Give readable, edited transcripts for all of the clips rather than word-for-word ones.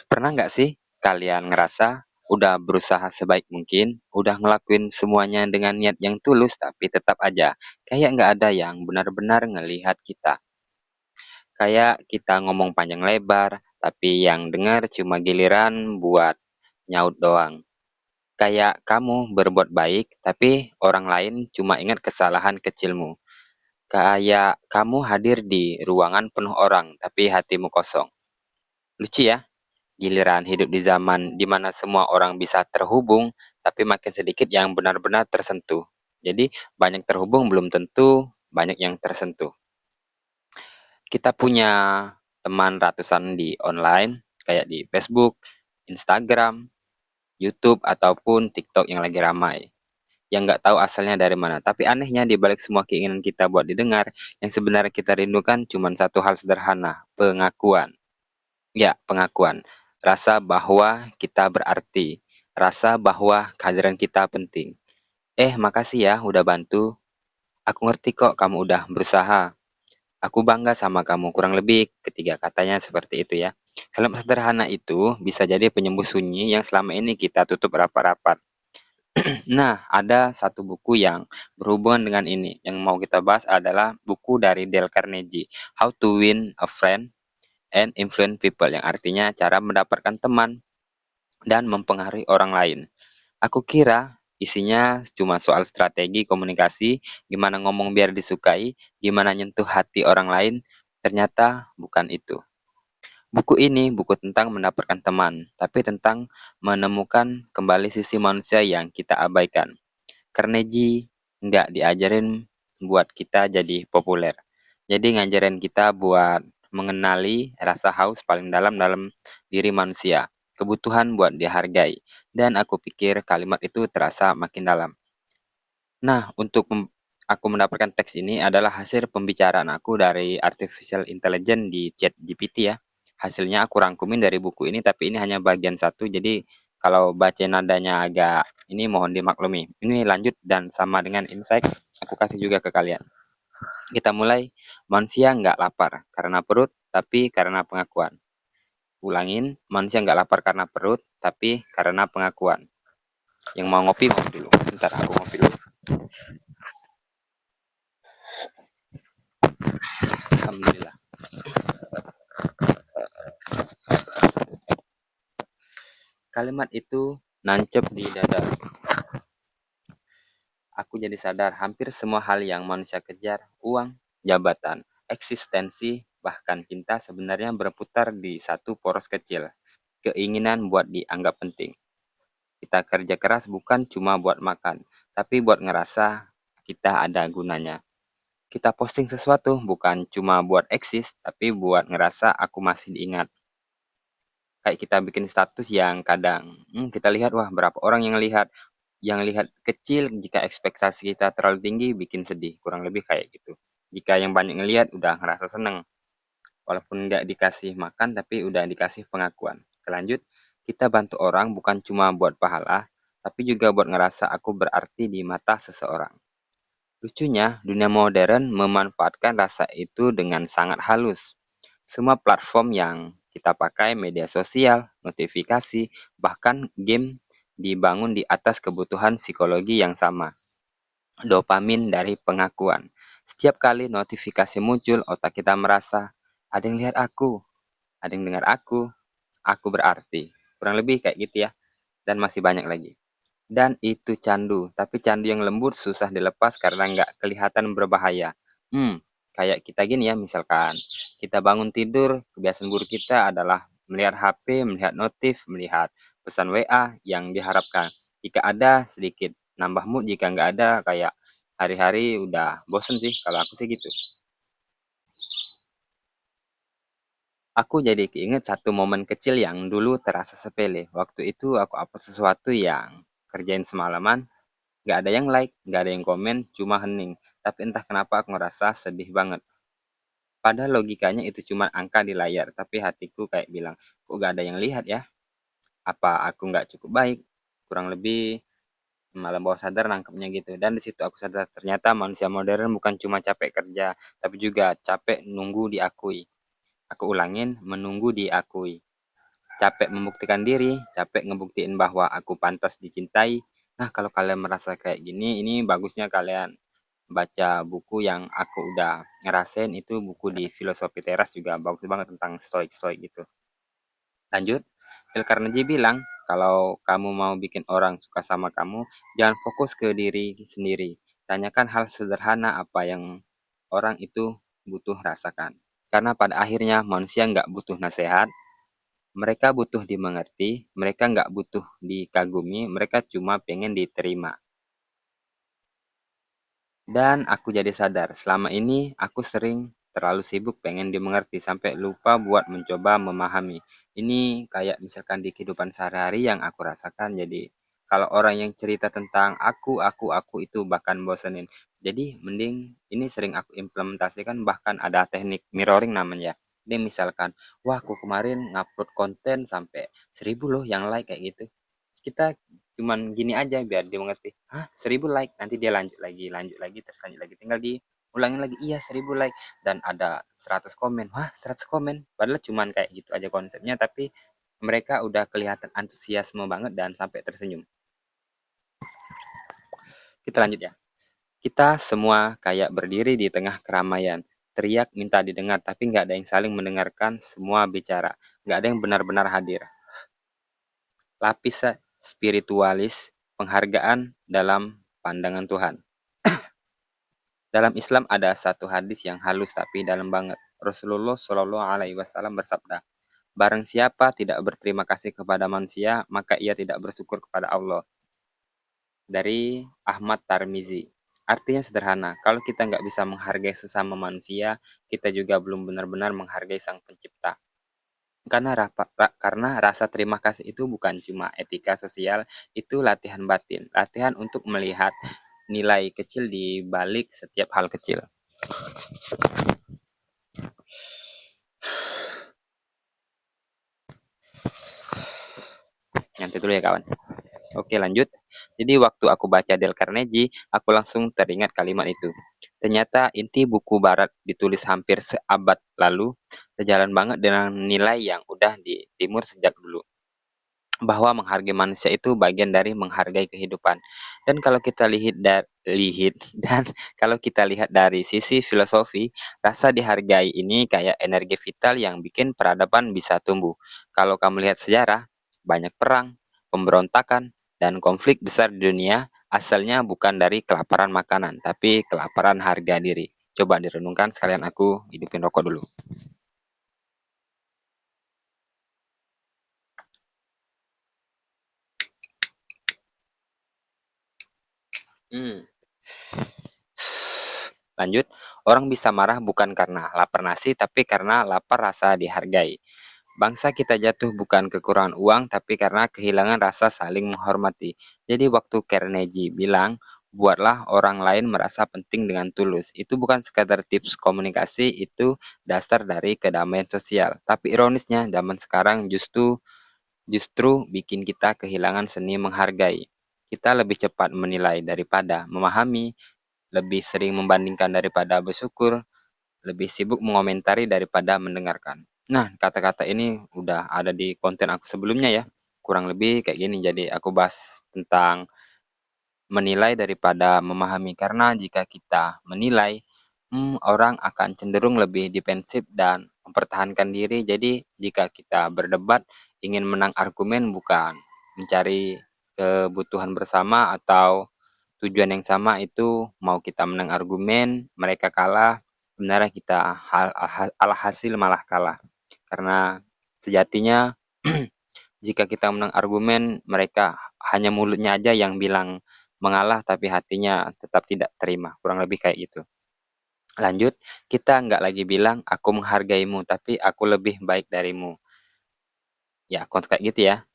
Pernah nggak sih kalian ngerasa udah berusaha sebaik mungkin, udah ngelakuin semuanya dengan niat yang tulus, tapi tetap aja kayak nggak ada yang benar-benar ngelihat kita. Kayak kita ngomong panjang lebar, tapi yang dengar cuma giliran buat nyaut doang. Kayak kamu berbuat baik, tapi orang lain cuma ingat kesalahan kecilmu. Kayak kamu hadir di ruangan penuh orang, tapi hatimu kosong. Lucu ya? Giliran hidup di zaman di mana semua orang bisa terhubung, tapi makin sedikit yang benar-benar tersentuh. Jadi, banyak terhubung belum tentu banyak yang tersentuh. Kita punya teman ratusan di online, kayak di Facebook, Instagram, YouTube, ataupun TikTok yang lagi ramai. Yang nggak tahu asalnya dari mana. Tapi anehnya di balik semua keinginan kita buat didengar, yang sebenarnya kita rindukan cuma satu hal sederhana, pengakuan. Ya, pengakuan. Rasa bahwa kita berarti. Rasa bahwa kehadiran kita penting. Makasih ya udah bantu. Aku ngerti kok kamu udah berusaha. Aku bangga sama kamu. Kurang lebih ketiga katanya seperti itu ya. Kalimat sederhana itu bisa jadi penyembuh sunyi yang selama ini kita tutup rapat-rapat. Nah, ada satu buku yang berhubungan dengan ini. Yang mau kita bahas adalah buku dari Dale Carnegie, How to Win a Friend and Influence People, yang artinya cara mendapatkan teman dan mempengaruhi orang lain. Aku kira isinya cuma soal strategi komunikasi, gimana ngomong biar disukai, gimana nyentuh hati orang lain. Ternyata bukan itu. Buku ini buku tentang mendapatkan teman, tapi tentang menemukan kembali sisi manusia yang kita abaikan. Carnegie nggak diajarin buat kita jadi populer. Jadi ngajarin kita buat mengenali rasa haus paling dalam dalam diri manusia, kebutuhan buat dihargai. Dan aku pikir kalimat itu terasa makin dalam. Nah, aku mendapatkan teks ini adalah hasil pembicaraan aku dari artificial intelligence di ChatGPT ya. Hasilnya aku rangkumin dari buku ini, tapi ini hanya bagian satu, jadi kalau baca nadanya agak ini mohon dimaklumi. Ini lanjut dan sama dengan insight aku kasih juga ke kalian. Kita mulai, manusia nggak lapar karena perut, tapi karena pengakuan. Ulangin, manusia nggak lapar karena perut, tapi karena pengakuan. Yang mau ngopi, ngopi dulu. Bentar, aku ngopi dulu. Alhamdulillah. Kalimat itu nancep di dada. Aku jadi sadar hampir semua hal yang manusia kejar, uang, jabatan, eksistensi, bahkan cinta sebenarnya berputar di satu poros kecil. Keinginan buat dianggap penting. Kita kerja keras bukan cuma buat makan, tapi buat ngerasa kita ada gunanya. Kita posting sesuatu bukan cuma buat eksis, tapi buat ngerasa aku masih diingat. Kayak kita bikin status yang kadang kita lihat, wah berapa orang yang lihat kecil. Jika ekspektasi kita terlalu tinggi bikin sedih, kurang lebih kayak gitu. Jika yang banyak ngelihat udah ngerasa seneng, walaupun nggak dikasih makan tapi udah dikasih pengakuan. Lanjut, kita bantu orang bukan cuma buat pahala, tapi juga buat ngerasa aku berarti di mata seseorang. Lucunya, dunia modern memanfaatkan rasa itu dengan sangat halus. Semua platform yang kita pakai, media sosial, notifikasi, bahkan game dibangun di atas kebutuhan psikologi yang sama. Dopamin dari pengakuan. Setiap kali notifikasi muncul, otak kita merasa, ada yang lihat aku, ada yang dengar aku berarti. Kurang lebih kayak gitu ya, dan masih banyak lagi. Dan itu candu, tapi candu yang lembut susah dilepas karena nggak kelihatan berbahaya. Kayak kita gini ya, misalkan kita bangun tidur, kebiasaan buruk kita adalah melihat HP, melihat notif, melihat pesan WA yang diharapkan. Jika ada sedikit nambah mood, jika nggak ada kayak hari-hari udah bosen sih, kalau aku sih gitu. Aku jadi keinget satu momen kecil yang dulu terasa sepele. Waktu itu aku upload sesuatu yang kerjain semalaman, nggak ada yang like, nggak ada yang komen, cuma hening. Tapi entah kenapa aku ngerasa sedih banget. Padahal logikanya itu cuma angka di layar, tapi hatiku kayak bilang, kok nggak ada yang lihat ya? Apa aku nggak cukup baik? Kurang lebih malam bawah sadar nangkepnya gitu. Dan di situ aku sadar ternyata manusia modern bukan cuma capek kerja, tapi juga capek nunggu diakui. Aku ulangin, menunggu diakui. capek membuktikan diri, capek ngebuktiin bahwa aku pantas dicintai. Nah, kalau kalian merasa kayak gini, ini bagusnya kalian baca buku yang aku udah ngerasain, itu buku di Filosofi Teras juga bagus banget tentang stoik-stoik gitu. Lanjut, Dale Carnegie bilang, kalau kamu mau bikin orang suka sama kamu, jangan fokus ke diri sendiri. Tanyakan hal sederhana apa yang orang itu butuh rasakan. Karena pada akhirnya manusia nggak butuh nasihat, mereka butuh dimengerti, mereka nggak butuh dikagumi, mereka cuma pengen diterima. Dan aku jadi sadar, selama ini aku sering terlalu sibuk pengen dimengerti sampai lupa buat mencoba memahami. Ini kayak misalkan di kehidupan sehari-hari yang aku rasakan. Jadi kalau orang yang cerita tentang aku itu bahkan bosenin. Jadi mending ini sering aku implementasikan, bahkan ada teknik mirroring namanya. Ini misalkan, wah aku kemarin ngupload konten sampai 1.000 loh yang like kayak gitu. Kita cuman gini aja biar dia mengerti, hah 1.000 like, nanti dia lanjut lagi, terus lanjut lagi, tinggal diulangin lagi, iya 1.000 like, dan ada 100 komen, wah 100 komen, padahal cuman kayak gitu aja konsepnya, tapi mereka udah kelihatan antusiasme banget dan sampai tersenyum. Kita lanjut ya. Kita semua kayak berdiri di tengah keramaian, teriak minta didengar, tapi nggak ada yang saling mendengarkan semua bicara, nggak ada yang benar-benar hadir. Lapis spiritualis, penghargaan dalam pandangan Tuhan. Dalam Islam ada satu hadis yang halus tapi dalam banget. Rasulullah Shallallahu Alaihi Wasallam bersabda, barang siapa tidak berterima kasih kepada manusia, maka ia tidak bersyukur kepada Allah. Dari Ahmad Tarmizi. Artinya sederhana, kalau kita nggak bisa menghargai sesama manusia, kita juga belum benar-benar menghargai Sang Pencipta. Karena rasa terima kasih itu bukan cuma etika sosial, itu latihan batin, latihan untuk melihat nilai kecil di balik setiap hal kecil. Nanti dulu ya kawan. Oke lanjut. Jadi waktu aku baca Dale Carnegie, aku langsung teringat kalimat itu. Ternyata inti buku barat ditulis hampir seabad lalu, sejalan banget dengan nilai yang udah di timur sejak dulu. Bahwa menghargai manusia itu bagian dari menghargai kehidupan. Dan kalau kita dan kalau kita lihat dari sisi filosofi, rasa dihargai ini kayak energi vital yang bikin peradaban bisa tumbuh. Kalau kamu lihat sejarah, banyak perang, pemberontakan, dan konflik besar di dunia asalnya bukan dari kelaparan makanan, tapi kelaparan harga diri. Coba direnungkan, sekalian aku hidupin rokok dulu. Hmm. Lanjut, orang bisa marah bukan karena lapar nasi, tapi karena lapar rasa dihargai. Bangsa kita jatuh bukan kekurangan uang, tapi karena kehilangan rasa saling menghormati. Jadi waktu Carnegie bilang, buatlah orang lain merasa penting dengan tulus. Itu bukan sekadar tips komunikasi, itu dasar dari kedamaian sosial. Tapi ironisnya, zaman sekarang justru bikin kita kehilangan seni menghargai. Kita lebih cepat menilai daripada memahami, lebih sering membandingkan daripada bersyukur, lebih sibuk mengomentari daripada mendengarkan. Nah, kata-kata ini udah ada di konten aku sebelumnya ya. Kurang lebih kayak gini. Jadi aku bahas tentang menilai daripada memahami. Karena jika kita menilai, orang akan cenderung lebih defensif dan mempertahankan diri. Jadi jika kita berdebat, ingin menang argumen bukan mencari kebutuhan bersama atau tujuan yang sama, itu mau kita menang argumen, mereka kalah, sebenarnya kita alhasil malah kalah. Karena sejatinya jika kita menang argumen, mereka hanya mulutnya aja yang bilang mengalah, tapi hatinya tetap tidak terima. Kurang lebih kayak gitu. Lanjut, kita nggak lagi bilang aku menghargaimu, tapi aku lebih baik darimu. Ya, konteks kayak gitu ya.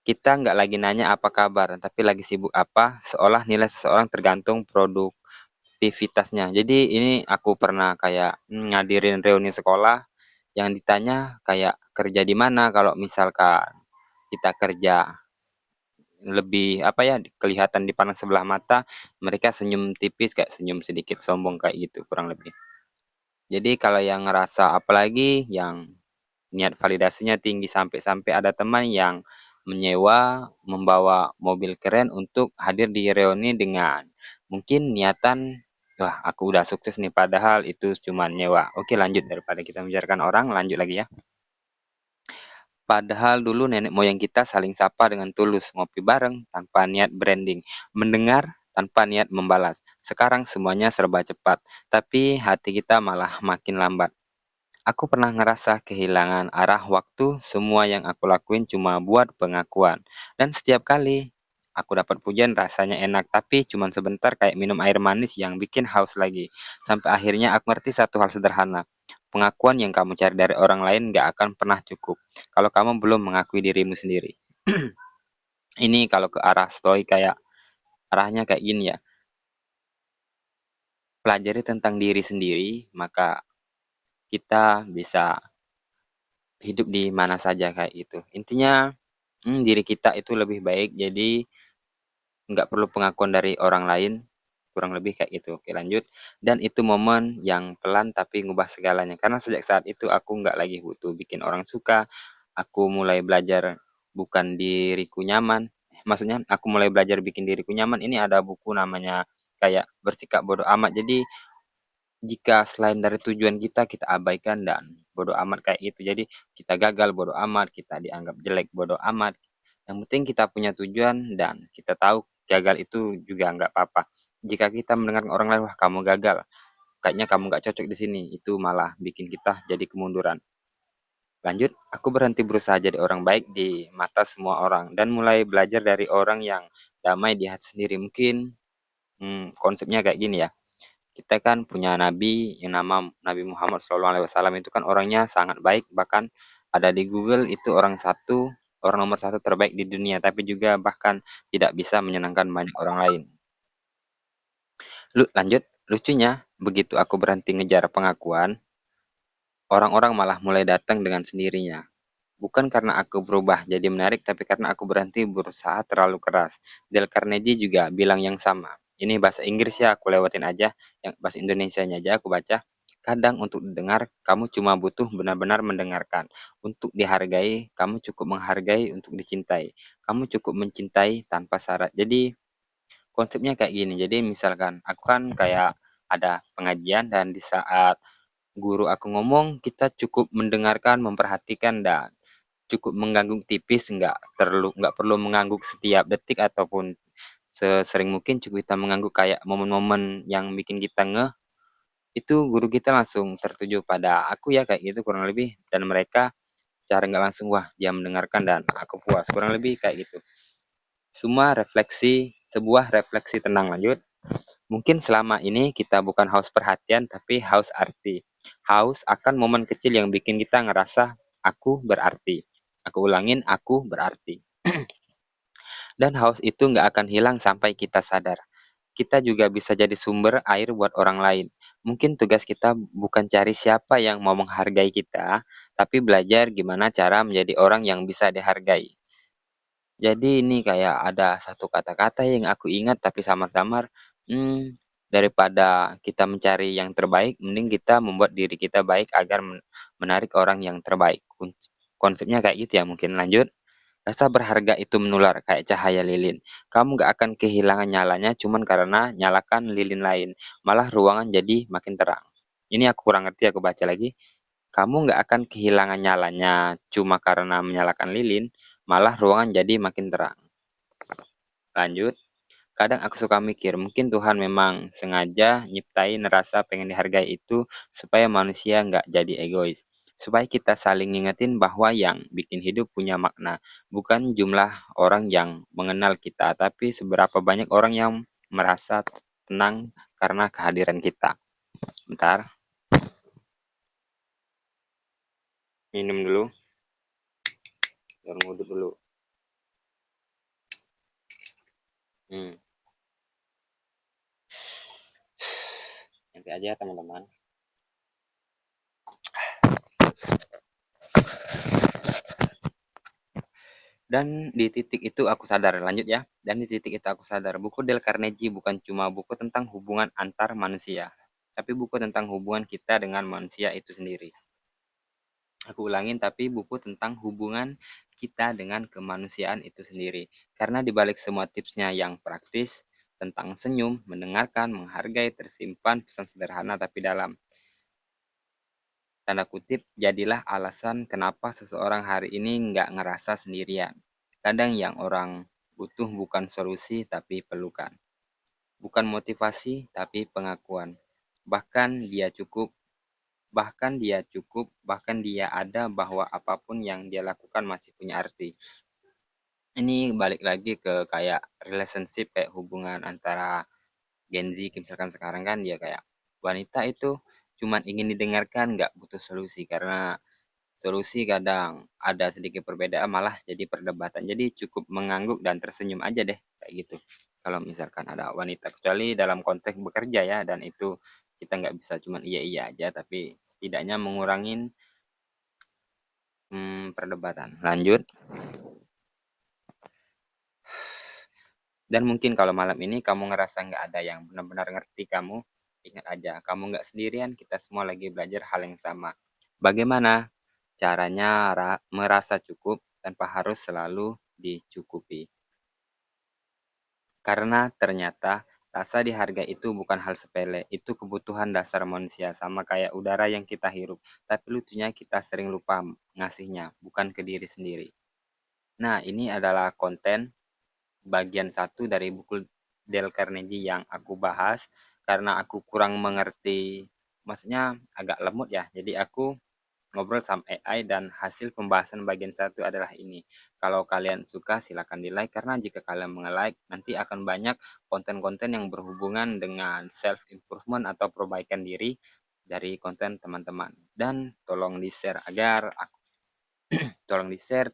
Kita nggak lagi nanya apa kabar, tapi lagi sibuk apa, seolah nilai seseorang tergantung produktivitasnya. Jadi ini aku pernah kayak ngadirin reuni sekolah yang ditanya kayak kerja di mana, kalau misalkan kita kerja lebih apa ya, kelihatan dipandang sebelah mata, mereka senyum tipis kayak senyum sedikit sombong kayak gitu kurang lebih. Jadi kalau yang ngerasa apalagi yang niat validasinya tinggi sampai-sampai ada teman yang menyewa, membawa mobil keren untuk hadir di reuni dengan mungkin niatan, "Wah, aku udah sukses nih," padahal itu cuma nyewa. Oke lanjut daripada kita membicarakan orang, lanjut lagi ya. Padahal dulu nenek moyang kita saling sapa dengan tulus, ngopi bareng tanpa niat branding, mendengar tanpa niat membalas. Sekarang semuanya serba cepat, tapi hati kita malah makin lambat. Aku pernah ngerasa kehilangan arah waktu, semua yang aku lakuin cuma buat pengakuan. Dan setiap kali aku dapat pujian rasanya enak, tapi cuma sebentar kayak minum air manis yang bikin haus lagi. Sampai akhirnya aku ngerti satu hal sederhana. Pengakuan yang kamu cari dari orang lain gak akan pernah cukup kalau kamu belum mengakui dirimu sendiri. Ini kalau ke arah stoik kayak arahnya kayak gini ya. Pelajari tentang diri sendiri, maka kita bisa hidup di mana saja kayak gitu. Intinya, diri kita itu lebih baik, jadi nggak perlu pengakuan dari orang lain, kurang lebih kayak gitu. Oke lanjut, dan itu momen yang pelan tapi ngubah segalanya, karena sejak saat itu aku nggak lagi butuh bikin orang suka, aku mulai belajar bukan diriku nyaman, maksudnya aku mulai belajar bikin diriku nyaman, ini ada buku namanya kayak Bersikap Bodo Amat. Jadi jika selain dari tujuan kita, kita abaikan dan bodo amat kayak gitu. Jadi kita gagal bodo amat, kita dianggap jelek bodo amat. Yang penting kita punya tujuan dan kita tahu gagal itu juga nggak apa-apa. Jika kita mendengar orang lain, wah kamu gagal, kayaknya kamu nggak cocok di sini, itu malah bikin kita jadi kemunduran. Lanjut, aku berhenti berusaha jadi orang baik di mata semua orang dan mulai belajar dari orang yang damai di hati sendiri. Mungkin konsepnya kayak gini ya. Kita kan punya nabi yang nama Nabi Muhammad SAW itu kan orangnya sangat baik, bahkan ada di Google itu orang nomor satu terbaik di dunia, tapi juga bahkan tidak bisa menyenangkan banyak orang lain. Lanjut, lucunya begitu aku berhenti ngejar pengakuan, orang-orang malah mulai datang dengan sendirinya. Bukan karena aku berubah jadi menarik, tapi karena aku berhenti berusaha terlalu keras. Dale Carnegie juga bilang yang sama. Ini bahasa Inggris ya, aku lewatin aja. Yang bahasa Indonesianya aja aku baca. Kadang untuk didengar, kamu cuma butuh benar-benar mendengarkan. Untuk dihargai, kamu cukup menghargai untuk dicintai. Kamu cukup mencintai tanpa syarat. Jadi konsepnya kayak gini. Jadi misalkan aku kan kayak ada pengajian dan di saat guru aku ngomong, kita cukup mendengarkan, memperhatikan dan cukup mengganggu tipis, nggak perlu mengangguk setiap detik ataupun sesering mungkin cukup kita mengangguk kayak momen-momen yang bikin kita ngeh, itu guru kita langsung tertuju pada aku ya kayak gitu kurang lebih dan mereka cara nggak langsung, wah dia mendengarkan dan aku puas, kurang lebih kayak gitu. Sebuah refleksi tenang lanjut. Mungkin selama ini kita bukan haus perhatian tapi haus arti. Haus akan momen kecil yang bikin kita ngerasa aku berarti. Aku ulangin, aku berarti. Dan haus itu nggak akan hilang sampai kita sadar. Kita juga bisa jadi sumber air buat orang lain. Mungkin tugas kita bukan cari siapa yang mau menghargai kita, tapi belajar gimana cara menjadi orang yang bisa dihargai. Jadi ini kayak ada satu kata-kata yang aku ingat tapi samar-samar, daripada kita mencari yang terbaik, mending kita membuat diri kita baik agar menarik orang yang terbaik. Konsepnya kayak gitu ya mungkin. Lanjut, rasa berharga itu menular kayak cahaya lilin. Kamu gak akan kehilangan nyalanya cuman karena nyalakan lilin lain, malah ruangan jadi makin terang. Ini aku kurang ngerti, aku baca lagi. Kamu nggak akan kehilangan nyalanya cuma karena menyalakan lilin, malah ruangan jadi makin terang. Lanjut, kadang aku suka mikir, mungkin Tuhan memang sengaja nyiptain rasa pengen dihargai itu supaya manusia nggak jadi egois. Supaya kita saling ngingetin bahwa yang bikin hidup punya makna, bukan jumlah orang yang mengenal kita, tapi seberapa banyak orang yang merasa tenang karena kehadiran kita. Bentar, minum dulu, biar ngudut dulu. Hmm. Nanti aja teman-teman. Dan di titik itu aku sadar, lanjut ya. Dan di titik itu aku sadar, buku Dale Carnegie bukan cuma buku tentang hubungan antar manusia, tapi buku tentang hubungan kita dengan manusia itu sendiri. Aku ulangin, tapi buku tentang hubungan kita dengan kemanusiaan itu sendiri. Karena di balik semua tipsnya yang praktis tentang senyum, mendengarkan, menghargai, tersimpan pesan sederhana tapi dalam. Tanda kutip, jadilah alasan kenapa seseorang hari ini nggak ngerasa sendirian. Kadang yang orang butuh bukan solusi tapi pelukan. Bukan motivasi tapi pengakuan. Bahkan dia cukup, bahkan dia ada bahwa apapun yang dia lakukan masih punya arti. Ini balik lagi ke kayak relationship, kayak hubungan antara Gen Z misalkan sekarang kan dia kayak wanita itu cuman ingin didengarkan, nggak butuh solusi karena solusi kadang ada sedikit perbedaan malah jadi perdebatan. Jadi cukup mengangguk dan tersenyum aja deh kayak gitu. Kalau misalkan ada wanita, kecuali dalam konteks bekerja ya, dan itu kita nggak bisa cuman iya-iya aja, tapi setidaknya mengurangin perdebatan. Lanjut. Dan mungkin kalau malam ini kamu ngerasa nggak ada yang benar-benar ngerti kamu, ingat aja, kamu nggak sendirian, kita semua lagi belajar hal yang sama. Bagaimana caranya merasa cukup tanpa harus selalu dicukupi. Karena ternyata rasa dihargai itu bukan hal sepele, itu kebutuhan dasar manusia, sama kayak udara yang kita hirup. Tapi lucunya kita sering lupa ngasihnya, bukan ke diri sendiri. Nah, ini adalah konten bagian satu dari buku Dale Carnegie yang aku bahas karena aku kurang mengerti, maksudnya agak lemot ya. Jadi aku ngobrol sama AI dan hasil pembahasan bagian satu adalah ini. Kalau kalian suka silakan di-like karena jika kalian menge-like nanti akan banyak konten-konten yang berhubungan dengan self improvement atau perbaikan diri dari konten teman-teman. Dan tolong di-share,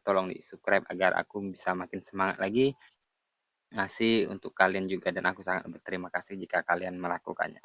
tolong di-subscribe agar aku bisa makin semangat lagi ngasih untuk kalian juga, dan aku sangat berterima kasih jika kalian melakukannya.